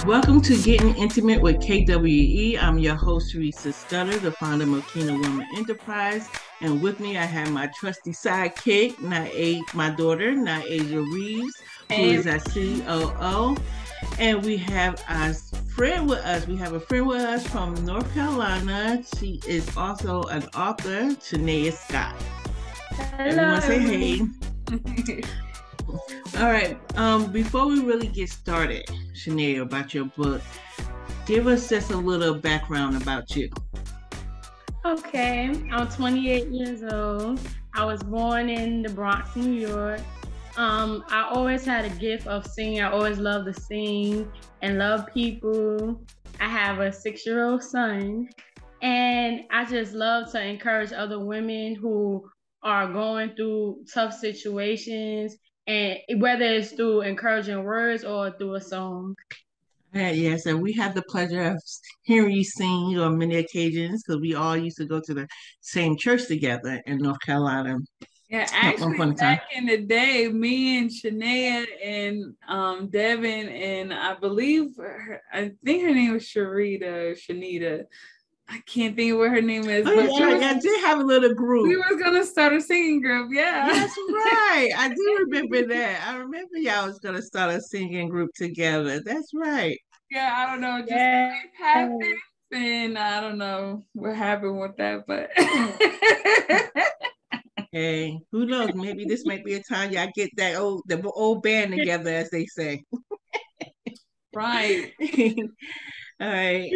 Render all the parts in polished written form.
Welcome to Getting Intimate with KWE. I'm your host, Teresa Scudder, the founder of Mokina Women Enterprise. And with me, I have my trusty sidekick, my daughter, Nyasia Reeves, who is our COO. And we have our friend with us. We have a friend with us from North Carolina. She is also an author, Shanaya Scott. Hello. Everyone say hey. All right. Before we really get started, Shanaya, about your book, give us just a little background about you. Okay. I'm 28 years old. I was born in the Bronx, New York. I always had a gift of singing. I always loved to sing and love people. I have a 6-year-old son, and I just love to encourage other women who are going through tough situations, and whether it's through encouraging words or through a song. Yes, and we have the pleasure of hearing you sing on many occasions because we all used to go to the same church together in North Carolina. Yeah, actually, back in the day, me and Shanaya and Devin and I think her name was Shanita. I can't think of what her name is. Oh, but yeah, I did have a little group. We was gonna start a singing group, yeah. That's right. I do remember that. I remember y'all was gonna start a singing group together. That's right. Yeah, I don't know, just life happened, and I don't know what happened with that, but hey, who knows? Maybe this might be a time y'all get the old band together, as they say. Right. All right.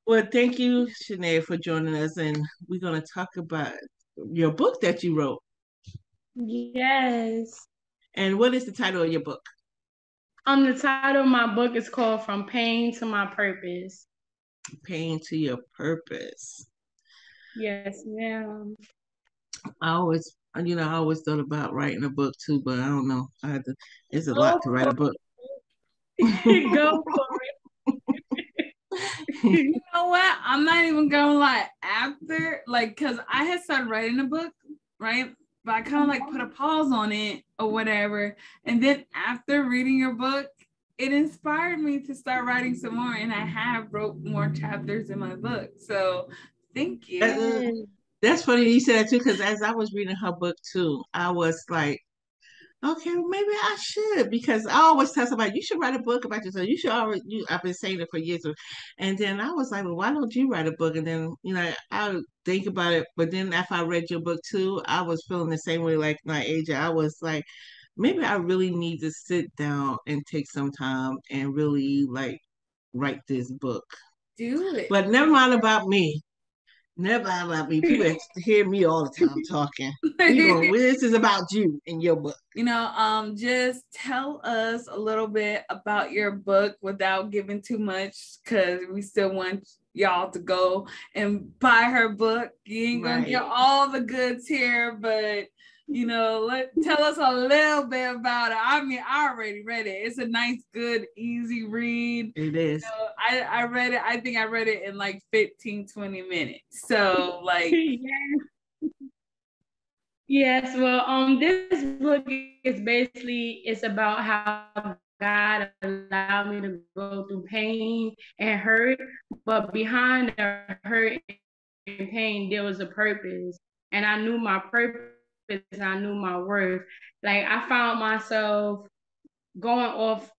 Well, thank you, Shanaya, for joining us, and we're going to talk about your book that you wrote. Yes. And what is the title of your book? The title of my book is called From Pain to My Purpose. Pain to Your Purpose. Yes, ma'am. I always thought about writing a book too, but I don't know. It's a lot to write a book. Go for it. You know what? I'm not even gonna lie. Because I had started writing a book, right? But I kind of put a pause on it or whatever. And then after reading your book, it inspired me to start writing some more. And I have wrote more chapters in my book. So thank you. That's funny you said that too, because as I was reading her book too, I was like, okay, well, maybe I should, because I always tell somebody you should write a book about yourself. I've been saying it for years. And then I was like, well, why don't you write a book? And then, I would think about it. But then after I read your book too, I was feeling the same way like my age. I was like, maybe I really need to sit down and take some time and really write this book. Do it. But never mind about me. Never about me. People have to hear me all the time talking. This is about you and your book. Just tell us a little bit about your book without giving too much, because we still want y'all to go and buy her book. You ain't gonna get all the goods here, but tell us a little bit about it. I mean, I already read it. It's a nice, good, easy read. It is. I read it. I think I read it in 15, 20 minutes. So Yes. Well, this book it's about how God allowed me to go through pain and hurt, but behind the hurt and pain, there was a purpose, and I knew my purpose. I knew my worth. I found myself going off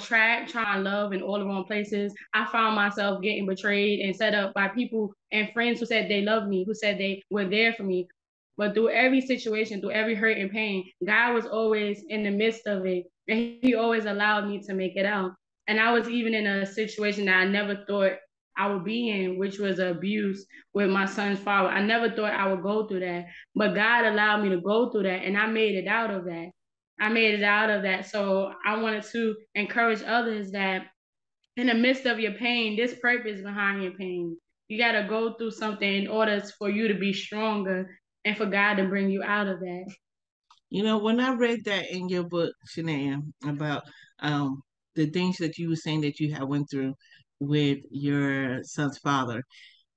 track, trying to love in all the wrong places. I found myself getting betrayed and set up by people and friends who said they loved me, who said they were there for me. But through every situation, through every hurt and pain, God was always in the midst of it. And he always allowed me to make it out. And I was even in a situation that I never thought I would be in, which was abuse with my son's father. I never thought I would go through that. But God allowed me to go through that, and I made it out of that. So I wanted to encourage others that in the midst of your pain, there's purpose behind your pain. You got to go through something in order for you to be stronger and for God to bring you out of that. When I read that in your book, Shanaya, about the things that you were saying that you had went through with your son's father,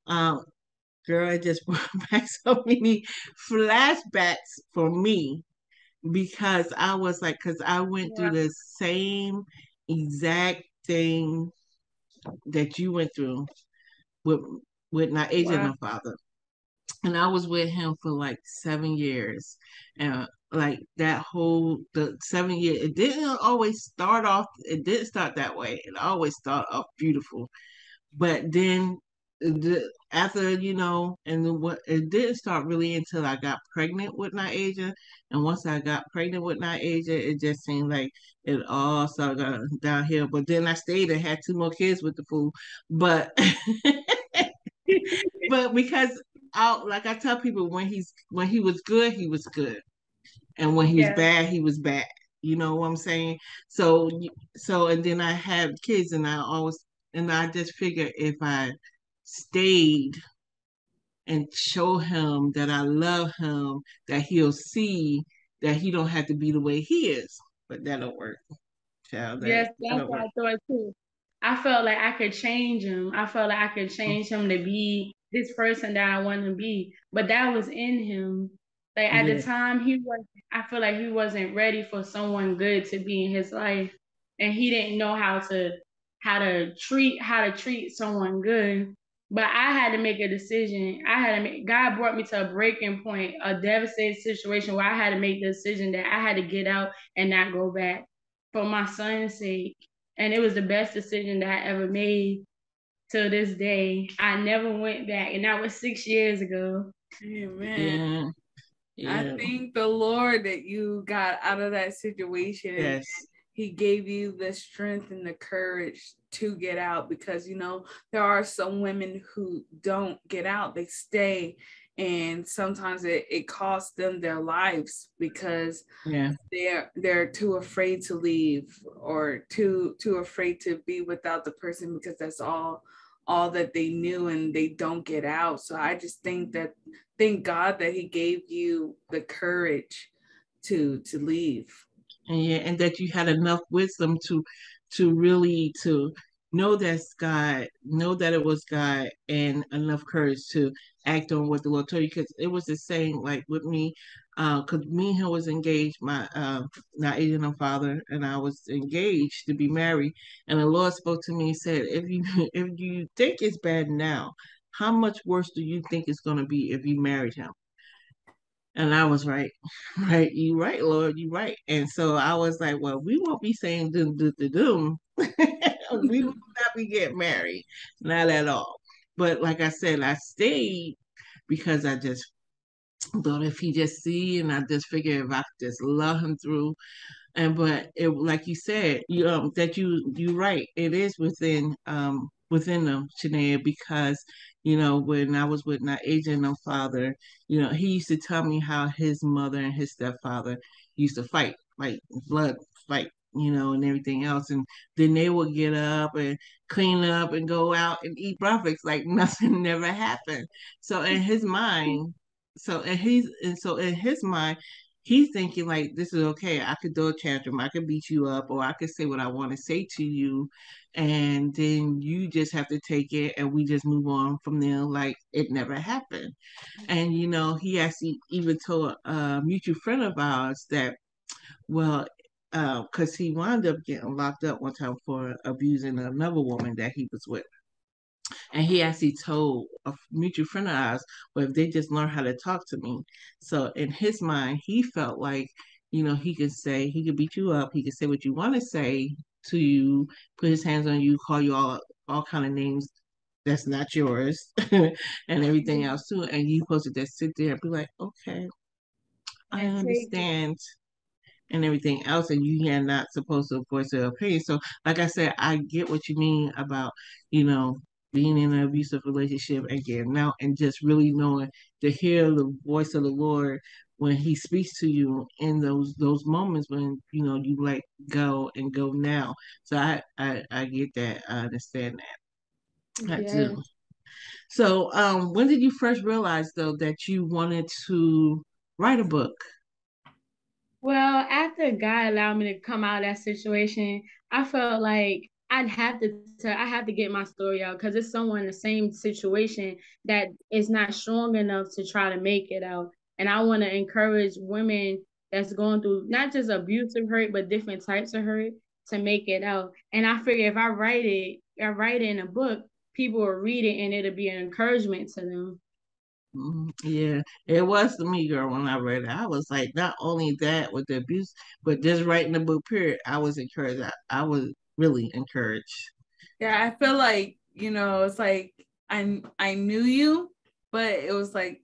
girl, it just brought back so many flashbacks for me, because I was because I went through the same exact thing that you went through with not aging Wow. my father. And I was with him for like 7 years. And like that whole the 7 year, it didn't always start off, it didn't start that way. It always started off beautiful. But then after, and then what it didn't start really until I got pregnant with Naija. And once I got pregnant with Naija, it just seemed like it all started going downhill. But then I stayed and had two more kids with the fool. But but because like I tell people, when he was good, he was good, and when he was Yes. bad, he was bad. You know what I'm saying? So and then I have kids, and I just figure if I stayed and show him that I love him, that he'll see that he don't have to be the way he is. But that'll work, child. Yes, that's That'll what work. I thought too. I felt like I could change him. I felt like I could change him to be this person that I want to be. But that was in him. Like at the Yeah, time I feel like he wasn't ready for someone good to be in his life. And he didn't know how to treat someone good. But I had to make a decision. God brought me to a breaking point, a devastating situation where I had to make the decision that I had to get out and not go back for my son's sake. And it was the best decision that I ever made till this day. I never went back. And that was 6 years ago. Amen. yeah, I yeah. thank the Lord that you got out of that situation and Yes, he gave you the strength and the courage to get out, because there are some women who don't get out, they stay, and sometimes it costs them their lives because yeah. they're too afraid to leave, or too afraid to be without the person, because that's all that they knew, and they don't get out. So I just thank God that he gave you the courage to leave. And yeah, and that you had enough wisdom to really to know that's God, know that it was God, and enough courage to act on what the Lord told you. Because it was the same like with me, because me and him was engaged, my not Asian no father, and I was engaged to be married, and the Lord spoke to me and said, if you if you think it's bad now, how much worse do you think it's going to be if you married him? And I was right, right, you right, Lord, you right. And so I was like, well, we won't be saying doom, doom, doom, doom. We will not be getting married, not at all. But like I said, I stayed because I just thought if he just see, and I just figured if I could just love him through, and but it, like you said, that you right. It is within them, Shanaya, because when I was with my agent no father, he used to tell me how his mother and his stepfather used to fight, like blood fight, and everything else, and then they would get up and clean up and go out and eat breakfast like nothing never happened. So in his mind, so in his mind he's thinking like this is okay. I could throw a tantrum, I could beat you up, or I could say what I want to say to you, and then you just have to take it, and we just move on from there like it never happened. And he actually even told a mutual friend of ours that, well, because he wound up getting locked up one time for abusing another woman that he was with. And he actually told a mutual friend of ours, well, if they just learn how to talk to me. So in his mind, he felt like, he could beat you up, he could say what you want to say to you, put his hands on you, call you all kind of names that's not yours, and everything else too. And you supposed to just sit there and be like, okay, I And take it. understand, and everything else, and you are not supposed to voice your opinion. So, like I said, I get what you mean about, you know, being in an abusive relationship and getting out and just really knowing to hear the voice of the Lord when He speaks to you in those moments when you let go and go now. So I get that. I understand that. I do. Yes. So when did you first realize though that you wanted to write a book? Well, after God allowed me to come out of that situation, I felt like I have to get my story out because it's someone in the same situation that is not strong enough to try to make it out. And I want to encourage women that's going through not just abusive hurt, but different types of hurt to make it out. And I figure if I write it in a book, people will read it and it'll be an encouragement to them. Yeah, it was to me, girl, when I read it. I was like, not only that with the abuse, but just writing the book, period, I was encouraged. I was really encouraged. Yeah, I feel like, it's like I knew you, but it was like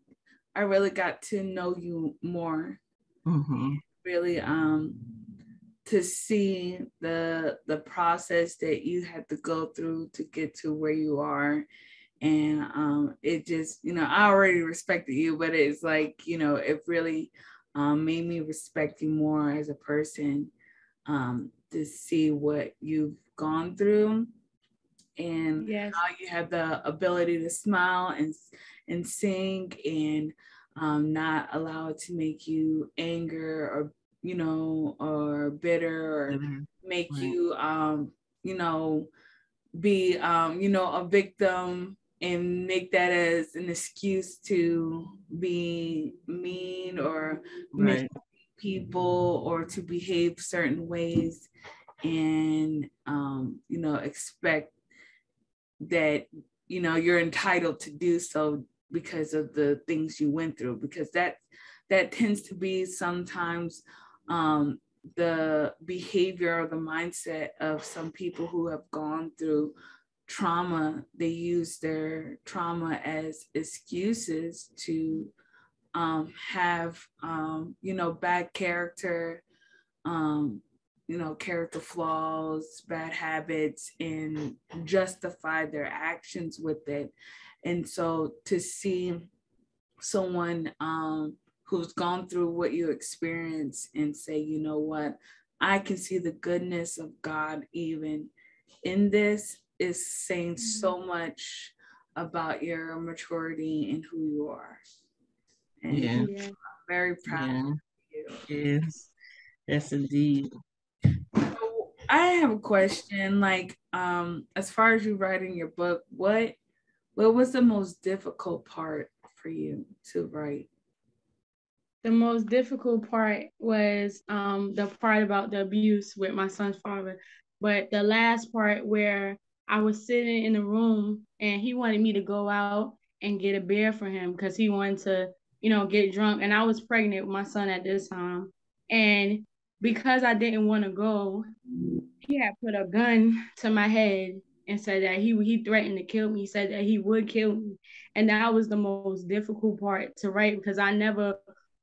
I really got to know you more. Hmm. Really to see the process that you had to go through to get to where you are. And it just, I already respected you, but it's like, it really made me respect you more as a person, to see what you've gone through and Yes. how you have the ability to smile and sing and not allow it to make you anger or or bitter or make Right, you you know be a victim and make that as an excuse to be mean or mistreat right, people or to behave certain ways and expect that you're entitled to do so because of the things you went through, because that tends to be sometimes the behavior or the mindset of some people who have gone through trauma. They use their trauma as excuses to have bad character, um, character flaws, bad habits, and justify their actions with it. And so to see someone who's gone through what you experience and say, you know what, I can see the goodness of God even in this is saying Mhm. so much about your maturity and who you are. And yeah, Yeah. I'm very proud of yeah, you. yes, yes, indeed. So I have a question. Like, as far as you writing your book, what was the most difficult part for you to write? The most difficult part was the part about the abuse with my son's father. But the last part where I was sitting in the room and he wanted me to go out and get a beer for him because he wanted to, get drunk. And I was pregnant with my son at this time. And because I didn't want to go, he had put a gun to my head and said that he threatened to kill me. He said that he would kill me. And that was the most difficult part to write because I never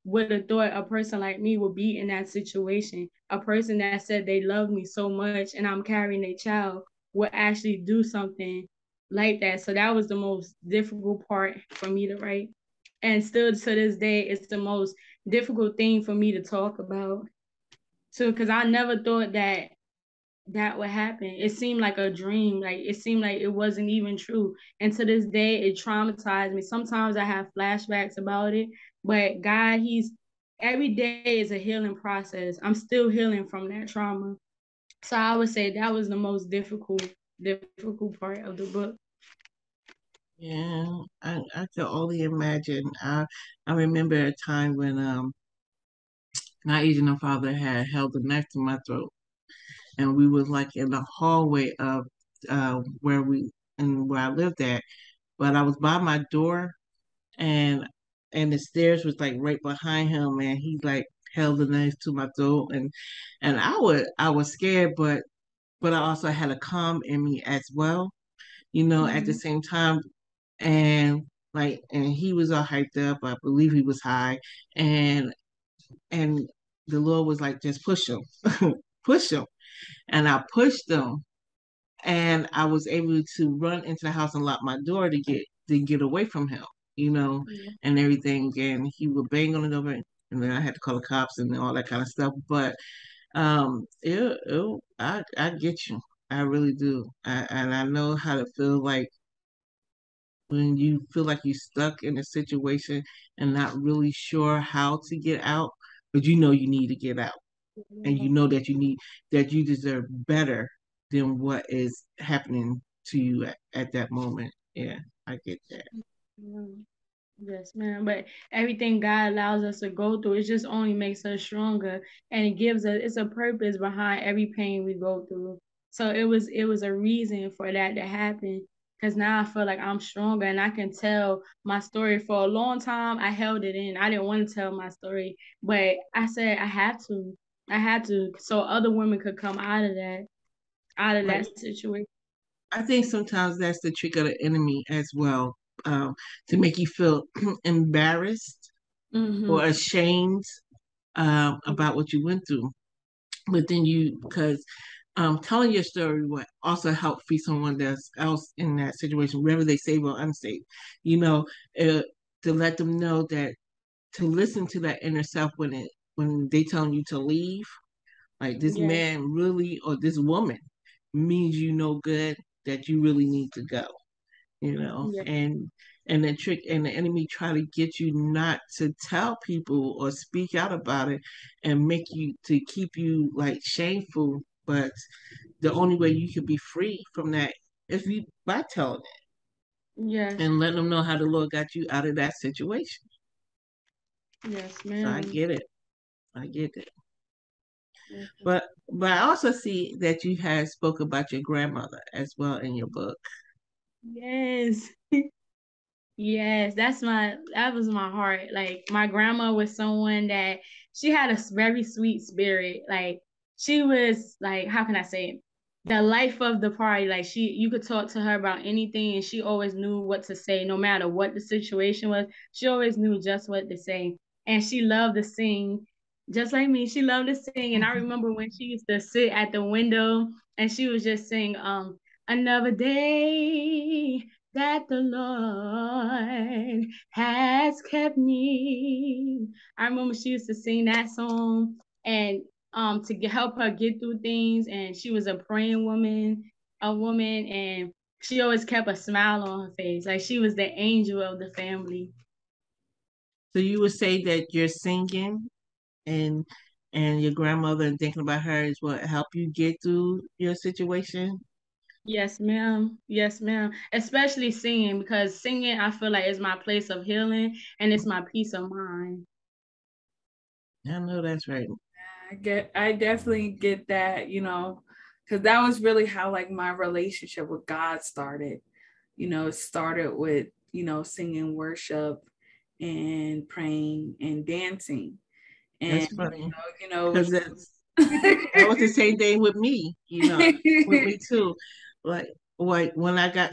would have thought a person like me would be in that situation. A person that said they love me so much and I'm carrying a child would actually do something like that. So that was the most difficult part for me to write. And still to this day, it's the most difficult thing for me to talk about. So, because I never thought that that would happen. It seemed like a dream. Like it seemed like it wasn't even true. And to this day, it traumatized me. Sometimes I have flashbacks about it, but God, He's every day is a healing process. I'm still healing from that trauma. So I would say that was the most difficult part of the book. Yeah, I can only imagine. I remember a time when my agent and father had held a knife to my throat, and we was like in the hallway of where we and where I lived at, but I was by my door, and the stairs was like right behind him, and he like held the knife to my throat, and I was scared, but I also had a calm in me as well, at the Mhm. same time, and and he was all hyped up. I believe he was high, and and the Lord was like, just push him, push him, and I pushed him, and I was able to run into the house and lock my door to get away from him, you know, Yeah. and everything. And he would bang on the door, and then I had to call the cops and all that kind of stuff. But I get you, I really do, and I know how to feel like when you feel like you're stuck in a situation and not really sure how to get out, but you know you need to get out, and you know that you deserve better than what is happening to you at that moment. Yeah, I get that. Yeah. Yes, ma'am. But everything God allows us to go through, it just only makes us stronger, and it gives us, it's a purpose behind every pain we go through. So it was a reason for that to happen. Cause now I feel like I'm stronger and I can tell my story. For a long time, I held it in. I didn't want to tell my story, but I said I had to. I had to, so other women could come out of But that situation. I think sometimes that's the trick of the enemy as well, to make you feel embarrassed or Mm-hmm. ashamed about what you went through. But then because telling your story will also help free someone that's else in that situation, whether they saved or unsaved. You know, uh, to let them know that to listen to that inner self when they telling you to leave, like this Yes, man really or this woman means you no good, that you really need to go. yes, And the trick and the enemy try to get you not to tell people or speak out about it and make you to keep you like shameful. But the only way you can be free from that is you by telling it yes, and letting them know how the Lord got you out of that situation. yes, So I ma'am. get it. I get it. Yes, But I also see that you had spoke about your grandmother as well in your book. yes. Yes, that was my heart. Like my grandma was someone that she had a very sweet spirit. Like she was like, how can I say it? The life of the party. Like you could talk to her about anything and she always knew what to say no matter what the situation was. She always knew just what to say. And she loved to sing. Just like me, she loved to sing. And I remember when she used to sit at the window and she would just sing another day that the Lord has kept me. I remember she used to sing that song and help her get through things. And she was a praying woman, and she always kept a smile on her face. Like she was the angel of the family. So you would say that your singing and your grandmother and thinking about her is what helped you get through your situation. Yes, ma'am. Yes, ma'am. Especially singing, because singing I feel like is my place of healing and it's my peace of mind. I know that's right. I definitely get that, because that was really how like my relationship with God started. It started with, singing worship and praying and dancing. And That's funny it was because that was the same thing with me. With me too. Like when I got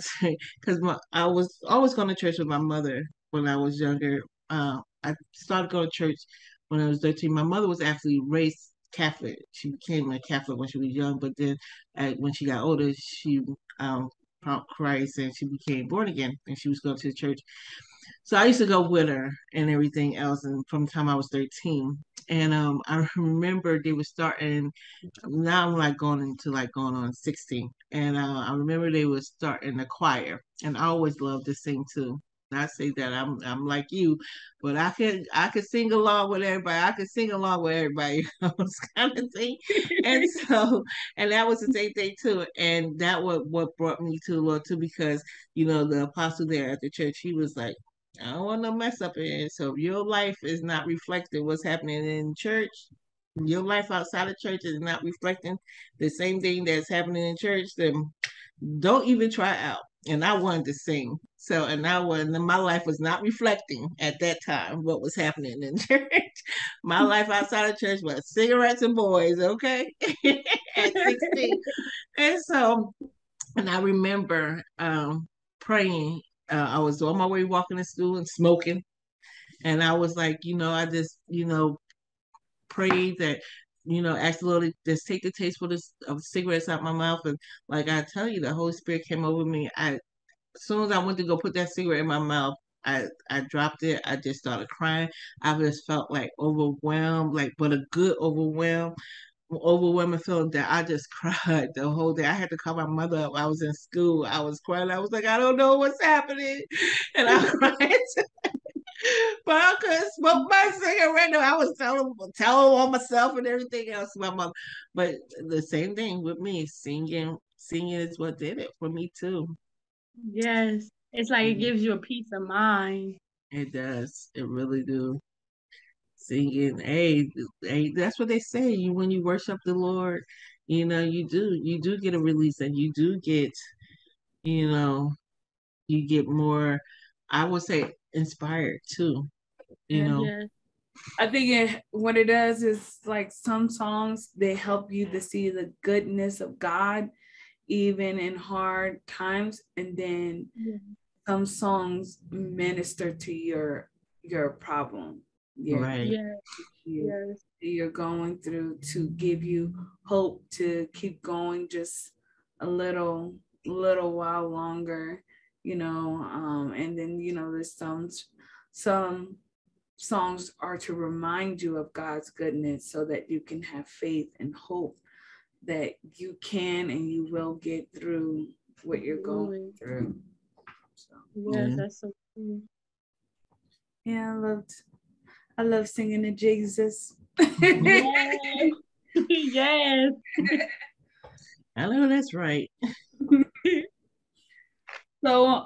because I was always going to church with my mother when I was younger. I started going to church when I was 13. My mother was actually raised Catholic. She became a Catholic when she was young, but then when she got older, she found Christ and she became born again, and she was going to the church. So I used to go with her and everything else, and from the time I was 13. And I remember they were starting. Now I'm like going on 16, and I remember they were starting the choir, and I always loved to sing too. I say that I'm like you, but I could sing along with everybody. I could sing along with everybody else kind of thing, and so and that was the same thing too. And that what brought me to the Lord too, because the apostle there at the church, he was like, I don't want no mess up in it. So if your life is not reflecting what's happening in church, your life outside of church is not reflecting the same thing that's happening in church, then don't even try out. And I wanted to sing. So, my life was not reflecting at that time what was happening in church. My life outside of church was cigarettes and boys, okay? At 16. And so, and I remember praying. I was on my way walking to school and smoking. And I was like, I just, prayed that, ask the Lord to just take the taste for this of cigarettes out my mouth. And like I tell you, the Holy Spirit came over me. As soon as I went to go put that cigarette in my mouth, I dropped it. I just started crying. I just felt like overwhelmed, like but a good overwhelming feeling that I just cried the whole day. I had to call my mother up. I was in school. I was crying. I was like, I don't know what's happening. And I cried. But I couldn't smoke my cigarette. No, I was telling on myself and everything else to my mom. But the same thing with me, singing is what did it for me too. Yes. It's like it Mhm. gives you a peace of mind. It does. It really do. Singing, hey, that's what they say. You when you worship the Lord, you do get a release, and you do get, you know, you get more. I would say inspired too. You Yeah. know, Yes. I think what it does is like some songs, they help you to see the goodness of God even in hard times, and then Yeah. some songs minister to your problem, your right, Yes. you Yes. you're going through, to give you hope to keep going just a little while longer, and then there's some songs are to remind you of God's goodness so that you can have faith and hope that you can and you will get through what you're going Absolutely. through. So Yes, yeah. that's so true. yeah, I love singing to Jesus. Yes. Yes. I know that's right. So,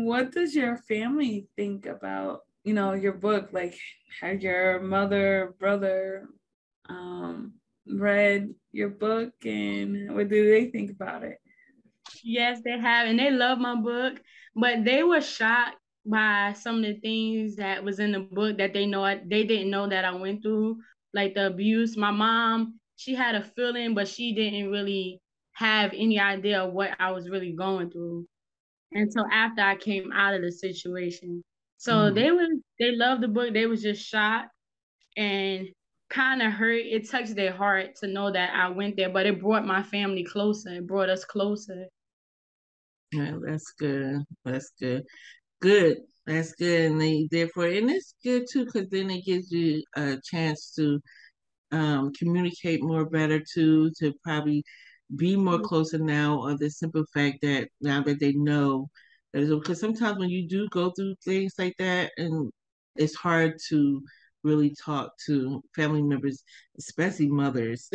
what does your family think about, your book? Like, has your mother, brother, um, read your book, and what do they think about it? Yes, they have, and they love my book, but they were shocked by some of the things that was in the book that they didn't know that I went through, like the abuse. My mom, she had a feeling, but she didn't really have any idea of what I was really going through until after I came out of the situation. So Mhm. they loved the book. They was just shocked and kind of hurt. It touched their heart to know that I went there, but it brought my family closer. It brought us closer. Yeah, that's good. That's good. Good. That's good. And therefore, and it's good too, because then it gives you a chance to communicate more better too, to probably be more closer now, on the simple fact that now that they know that is, because sometimes when you do go through things like that, and it's hard to really talk to family members, especially mothers.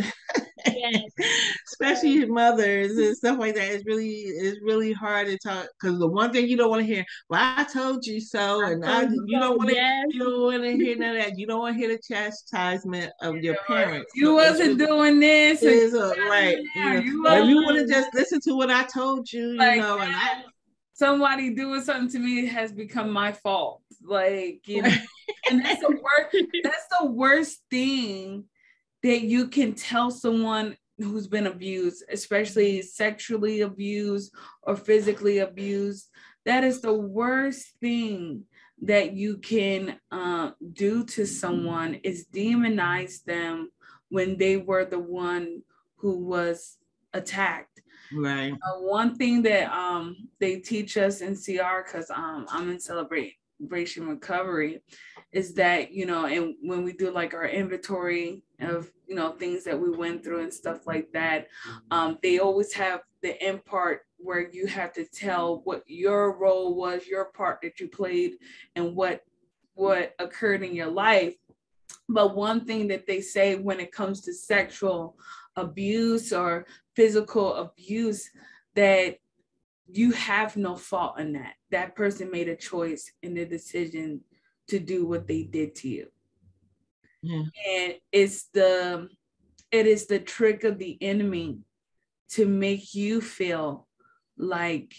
Yes, yes, Especially mothers and stuff like that. It's really hard to talk, because the one thing you don't want to hear, well, I told you so, I and told you you so. don't want to Yes, hear none of that. You don't want to hear the chastisement of your parents. You So it's wasn't really doing this, or you is right. wasn't there. You But if wasn't you would have yes, just listened to what I told you, like and I. somebody doing something to me has become my fault. And that's the worst. That's the worst thing that you can tell someone who's been abused, especially sexually abused or physically abused. That is the worst thing that you can do to someone, is demonize them when they were the one who was attacked. Right. One thing that they teach us in CR, because I'm in celebration recovery, is that and when we do like our inventory of things that we went through and stuff like that, they always have the end part where you have to tell what your role was, your part that you played, and what occurred in your life. But one thing that they say when it comes to sexual abuse or physical abuse, that you have no fault in that. That person made a choice in the decision to do what they did to you. Yeah. And it is the trick of the enemy to make you feel like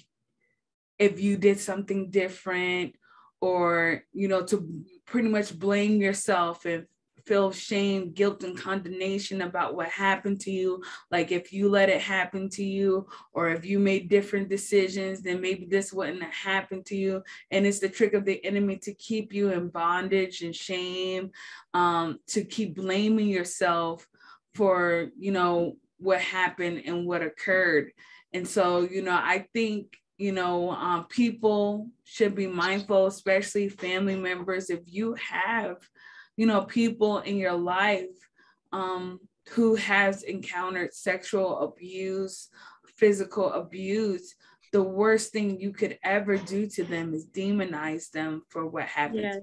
if you did something different, or to pretty much blame yourself and feel shame, guilt, and condemnation about what happened to you. Like if you let it happen to you, or if you made different decisions, then maybe this wouldn't have happened to you. And it's the trick of the enemy to keep you in bondage and shame, to keep blaming yourself for what happened and what occurred. And so I think people should be mindful, especially family members. If you have, people in your life who has encountered sexual abuse, physical abuse, the worst thing you could ever do to them is demonize them for what happened. yes.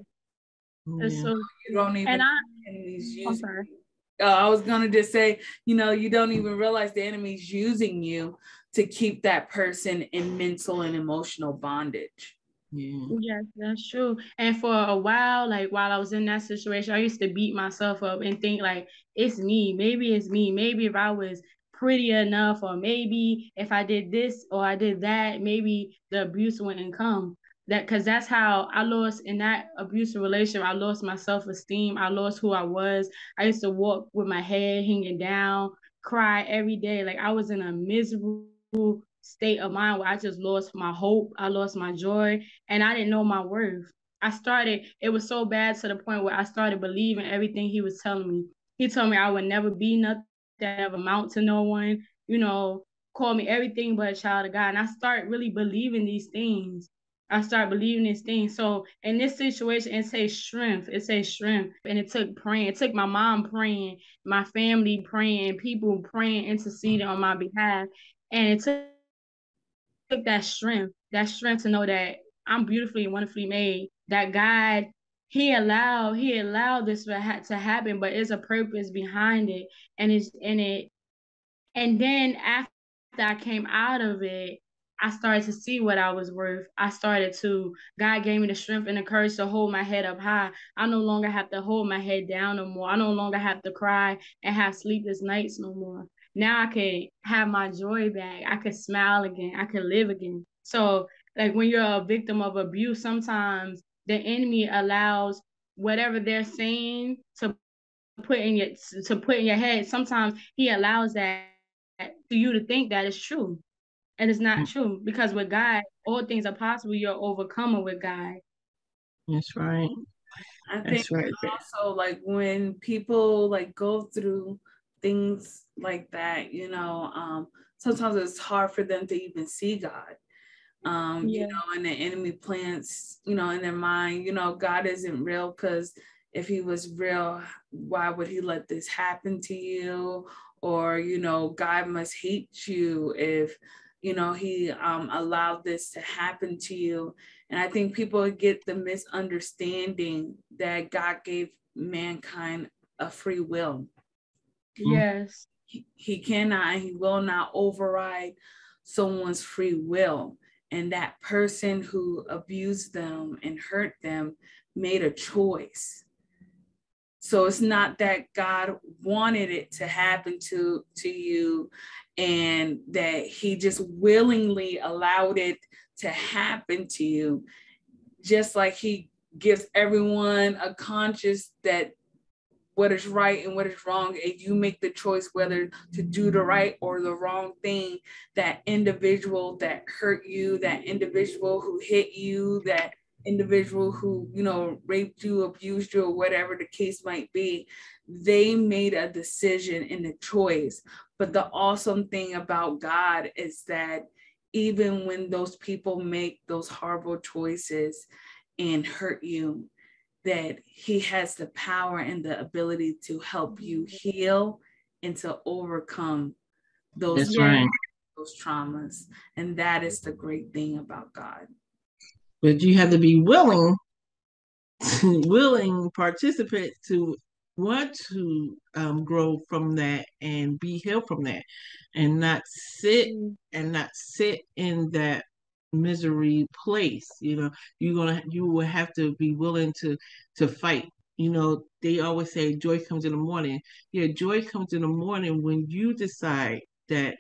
It's Yeah. so You true. don't even And I, enemies I'm using sorry. you. I was gonna just say, you don't even realize the enemy's using you to keep that person in mental and emotional bondage. Yeah. Yes, that's true. And for a while, like while I was in that situation, I used to beat myself up and think like it's me. Maybe it's me. Maybe if I was pretty enough, or maybe if I did this or I did that, maybe the abuse wouldn't come. That because that's how I lost in that abusive relationship. I lost my self-esteem. I lost who I was. I used to walk with my head hanging down, cry every day. Like I was in a miserable state of mind where I just lost my hope. I lost my joy, and I didn't know my worth. It was so bad to the point where I started believing everything he was telling me. He told me I would never be nothing, never amount to no one, call me everything but a child of God. And I start really believing these things. I start believing these things. So in this situation, it says strength. It says strength. And it took praying. It took my mom praying, my family praying, people praying, interceding on my behalf. And it took that strength to know that I'm beautifully and wonderfully made. That God, He allowed this to happen, but there's a purpose behind it, and then after I came out of it, I started to see what I was worth. God gave me the strength and the courage to hold my head up high. I no longer have to hold my head down no more. I no longer have to cry and have sleepless nights no more. Now I can have my joy back. I can smile again. I can live again. So, like when you're a victim of abuse, sometimes the enemy allows whatever they're saying put in your to put in your head. Sometimes he allows that for you to think that it's true, and it's not true, because with God all things are possible. You're overcomer with God. That's right. I think That's right. also like when people like go through things like that, sometimes it's hard for them to even see God. Yeah. And the enemy plants, in their mind, God isn't real, because if he was real, why would he let this happen to you? Or, God must hate you if, he allowed this to happen to you. And I think people get the misunderstanding that God gave mankind a free will. Yes. He cannot and he will not override someone's free will. And that person who abused them and hurt them made a choice. So it's not that God wanted it to happen to you and that he just willingly allowed it to happen to you. Just like he gives everyone a conscience that what is right and what is wrong, and you make the choice whether to do the right or the wrong thing. That individual that hurt you, that individual who hit you, that individual who raped you, abused you, or whatever the case might be, they made a decision and a choice. But the awesome thing about God is that even when those people make those horrible choices and hurt you, that he has the power and the ability to help you heal and to overcome those That's right. those traumas. And that is the great thing about God. But you have to be willing participant to want to grow from that and be healed from that, and not sit in that misery place. You will have to be willing to fight. They always say joy comes in the morning. Yeah, joy comes in the morning when you decide that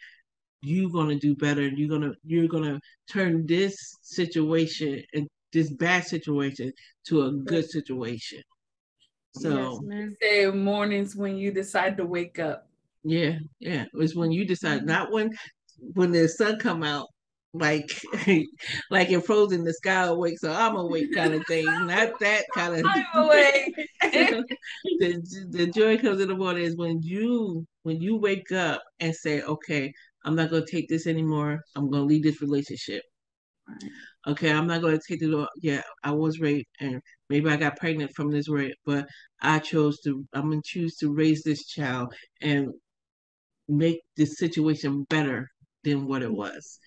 you're gonna do better. You're gonna turn this situation and this bad situation to a good situation. Yes, So man. Say mornings when you decide to wake up. yeah, yeah. It's when you decide, not when the sun come out, like like in Frozen, the sky awake, so I'm awake kind of thing. Not that kind of. I'm awake. The joy comes in the morning is when you wake up and say, okay, I'm not gonna take this anymore. I'm gonna leave this relationship. Okay, I'm not going to take it. Yeah, I was raped, and maybe I got pregnant from this rape, but I'm going to choose to raise this child and make this situation better than what it was.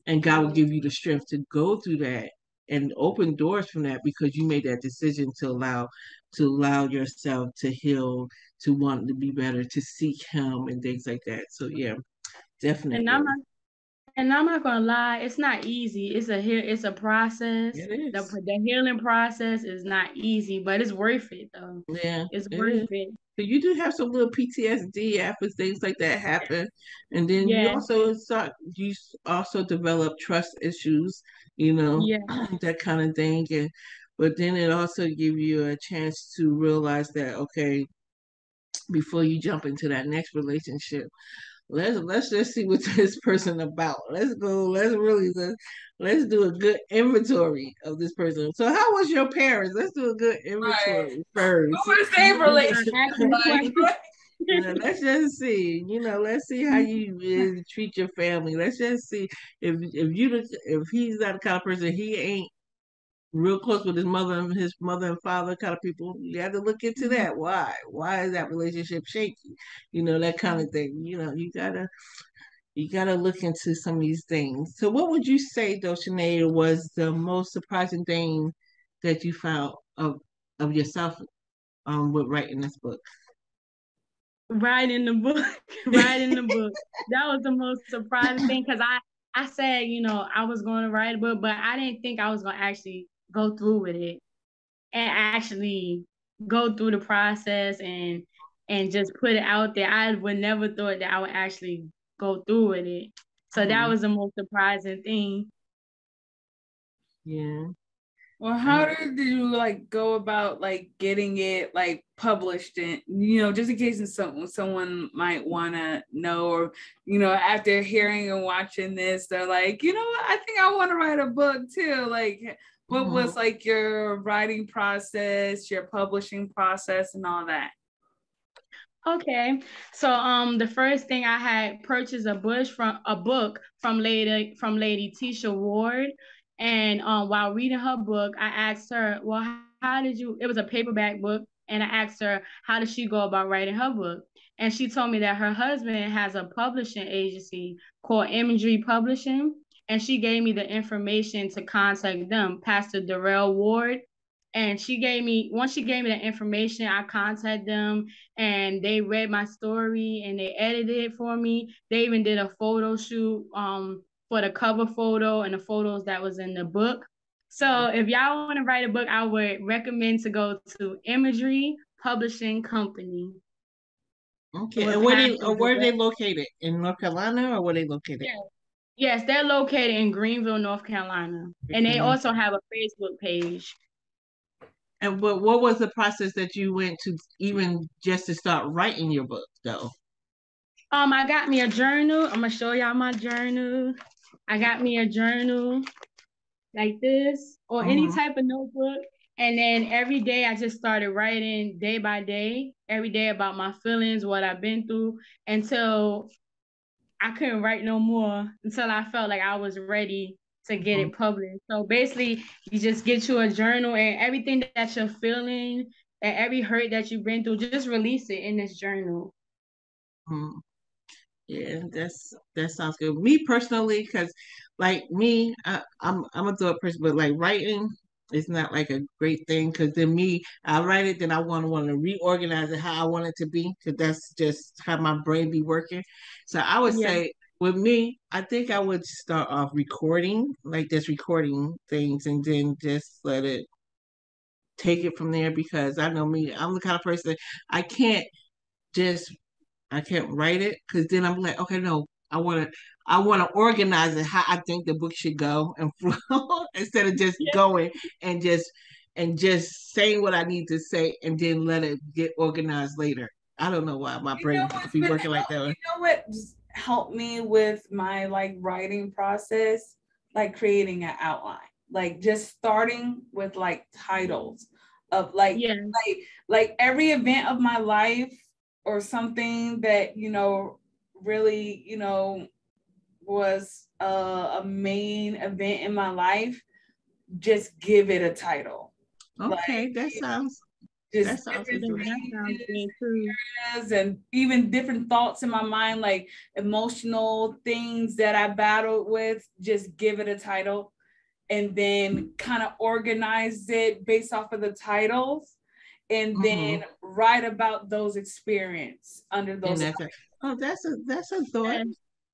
And God will give you the strength to go through that and open doors from that, because you made that decision to allow yourself to heal, to want to be better, to seek Him and things like that. So yeah, And definitely. I'm And I'm not gonna lie, it's not easy. It's a process. It The is. the healing process is not easy, but it's worth it though. Yeah, It's it worth is. it. So you do have some little PTSD after things like that happen, and then Yeah, you also develop trust issues, you know, yeah. that kind of thing, and but then it also give you a chance to realize that okay, before you jump into that next relationship, let's just see what this person about. Let's go. Let's do a good inventory of this person. So how was your parents? Let's do a good Right. inventory What first. was their You start relationship asking the like? question. Let's just see. Let's see how you treat your family. Let's just see if he's not the kind of person he ain't real close with his mother and father kind of people. You have to look into that. Why? Why is that relationship shaky? That kind of thing. You gotta look into some of these things. So what would you say though, Sinead, was the most surprising thing that you found of yourself with writing this book? Writing the book, writing the book. That was the most surprising thing because I said, I was going to write a book, but I didn't think I was going to actually go through with it and actually go through the process and just put it out there. I would never thought that I would actually go through with it. So that Mhm. was the most surprising thing. Yeah. Well, how Uh, did you like go about like getting it like published and just in case someone might want to know, or after hearing and watching this they're like, what, I think I want to write a book too. Like what mhm. was like your writing process, your publishing process and all that? Okay. So the first thing I had purchased a book from Lady Tisha Ward. And while reading her book, I asked her, well, how did you, it was a paperback book, and I asked her how did she go about writing her book? And she told me that her husband has a publishing agency called Imagery Publishing. And she gave me the information to contact them, Pastor Darrell Ward. And once she gave me the information, I contacted them and they read my story and they edited it for me. They even did a photo shoot for the cover photo and the photos that was in the book. So if y'all want to write a book, I would recommend to go to Imagery Publishing Company Okay. with And Pastor where are they Durrell. located? In North Carolina, or where they located? Yes. Yes, they're located in Greenville, North Carolina. And they Okay. also have a Facebook page. And what was the process that you went to even just to start writing your book though? I got me a journal. I'm gonna show y'all my journal. I got me a journal like this or any Hmm. type of notebook. And then every day I just started writing day by day, every day about my feelings, what I've been through until I couldn't write no more, until I felt like I was ready to get Hmm. it published. So basically, you just get you a journal and everything that you're feeling and every hurt that you've been through, just release it in this journal. Hmm. Yeah, that sounds good. Me personally, because like me, I'm a thought person, but like writing is not like a great thing. Because then I write it, then I want to reorganize it how I want it to be, because that's just how my brain be working. So I would Yeah. say with me, I think I would start off recording, like just recording things, and then just let it take it from there. Because I know me, I'm the kind of person I can't just I can't write it because then I'm like, okay, no, I want to organize it how I think the book should go and flow instead of just Yeah. going and just saying what I need to say and then let it get organized later. I don't know why my You know brain what's be been working like help? that You way. know what just helped me with my like writing process? Like creating an outline. Like just starting with like titles of Yeah. like every event of my life or something that really was a main event in my life. Just give it a title. Like Okay, that just sounds different Yeah, interesting. that sounds stages, good too. and even different thoughts in my mind, like emotional things that I battled with, just give it a title and then kind of organize it based off of the titles and then Hmm. write about those experience under And those. that's a thought. Yeah,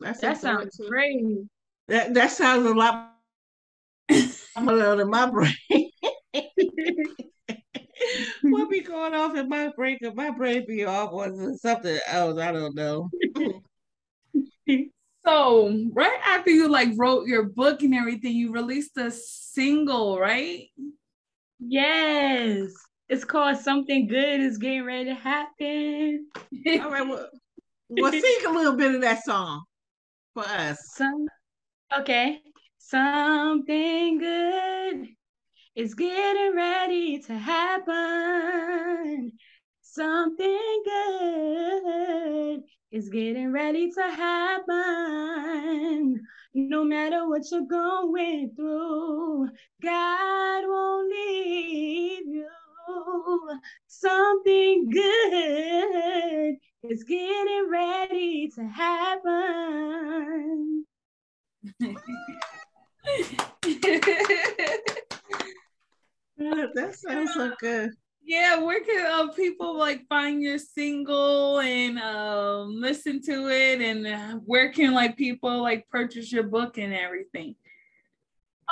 That's a that thought sounds too. great. That sounds a lot more than my brain. What be going off in my brain? 'Cause my brain be off on something else. I don't know. So right after you like wrote your book and everything, you released a single, right? Yes. It's called Something Good Is Getting Ready to Happen. All right, well, sing a little bit of that song for us. Okay. Something good is getting ready to happen. Something good is getting ready to happen. No matter what you're going through, God won't leave you. Something good is getting ready to happen. That sounds so good. Yeah, where can people like find your single and listen to it, and where can like people like purchase your book and everything?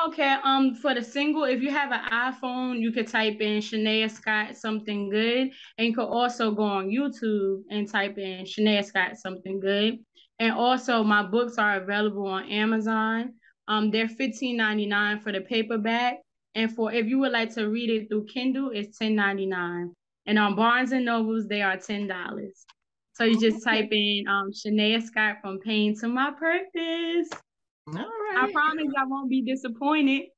Okay, for the single, if you have an iPhone, you could type in Shanaya Scott Something Good, and you could also go on YouTube and type in Shanaya Scott Something Good. And also, my books are available on Amazon. They're $15.99 for the paperback, and for if you would like to read it through Kindle, it's $10.99. And on Barnes and Nobles, they are $10. So you just type in Shanaya Scott From Pain to My Purpose. All I right. promise I won't be disappointed.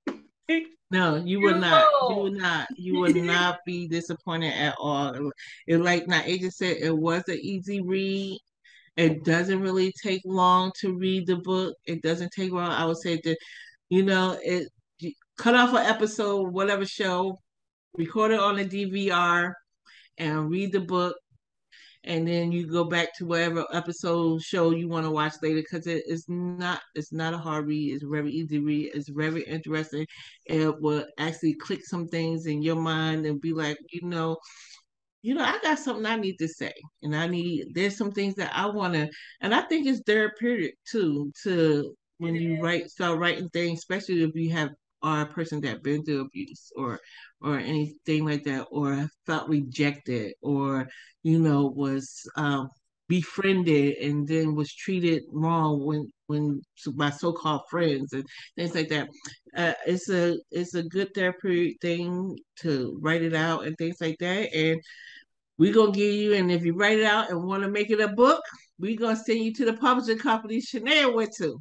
No, you would not. You would not. You would not be disappointed at all. It like now, Agent said, it was an easy read. It doesn't really take long to read the book. It doesn't take long. I would say that, it cut off an episode, whatever show, record it on a DVR, and read the book, and then you go back to whatever episode show you want to watch later, because it's not a hard read. It's very easy to read. It's very interesting. It will actually click some things in your mind and be like, I got something I need to say, and there's some things that I want to, and I think it's therapeutic too, to when you start writing things, especially if you are a person that been through abuse or anything like that, or felt rejected, or was befriended and then was treated wrong when by so-called friends and things like that. It's a good therapeutic thing to write it out and things like that, and we're gonna give you, and if you write it out and want to make it a book, we're gonna send you to the publishing company Shanaya went to.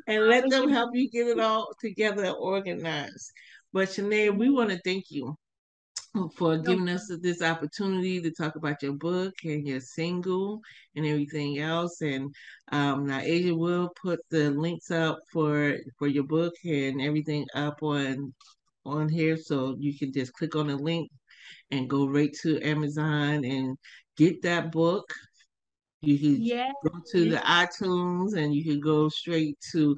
and let them help you get it all together and organized. But Shanaya, we want to thank you for giving us this opportunity to talk about your book and your single and everything else. And now Asia will put the links up for your book and everything up on here, so you can just click on the link and go right to Amazon and get that book. You can go to the iTunes, and you can go straight to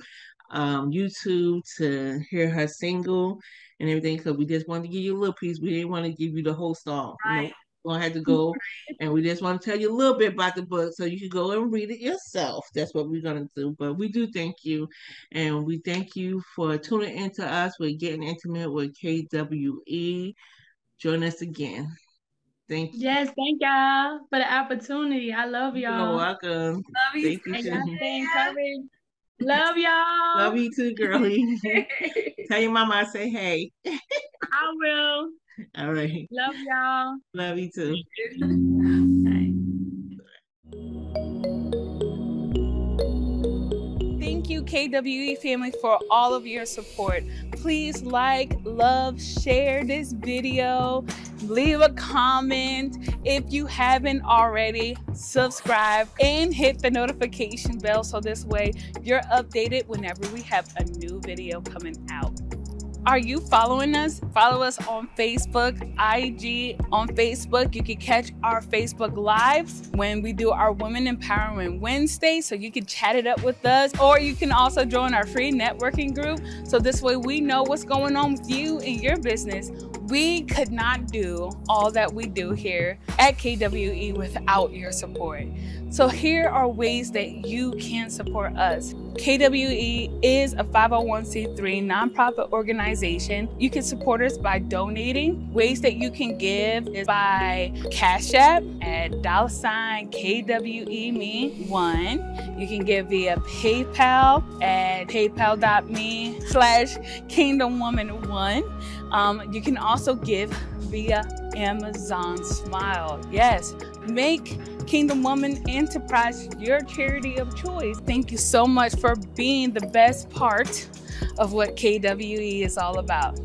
YouTube to hear her single and everything. Because we just wanted to give you a little piece. We didn't want to give you the whole song. Nope. We're gonna have to go, and we just want to tell you a little bit about the book so you can go and read it yourself. That's what we're gonna do. But we do thank you, and we thank you for tuning into us. We're getting intimate with KWE. Join us again. Thank you. Yes, thank y'all for the opportunity. I love y'all. You're welcome. Love you. Thank you And too. y'all stay encouraged. Love y'all. Love you too, girlie. Tell your mama I say hey. I will. All right. Love y'all. Love you too. Thank you, KWE family, for all of your support. Please like, love, share this video, leave a comment. If you haven't already, subscribe and hit the notification bell so this way you're updated whenever we have a new video coming out. Are you following us? Follow us on Facebook, IG. On Facebook, you can catch our Facebook Lives when we do our Women Empowerment Wednesday, so you can chat it up with us, or you can also join our free networking group, so this way we know what's going on with you and your business. We could not do all that we do here at KWE without your support. So here are ways that you can support us. KWE is a 501c3 nonprofit organization. You can support us by donating. Ways that you can give is by Cash App at $KWEme1. You can give via PayPal at paypal.me/KingdomWoman1. You can also give via Amazon Smile. Yes, make Kingdom Woman Enterprise your charity of choice. Thank you so much for being the best part of what KWE is all about.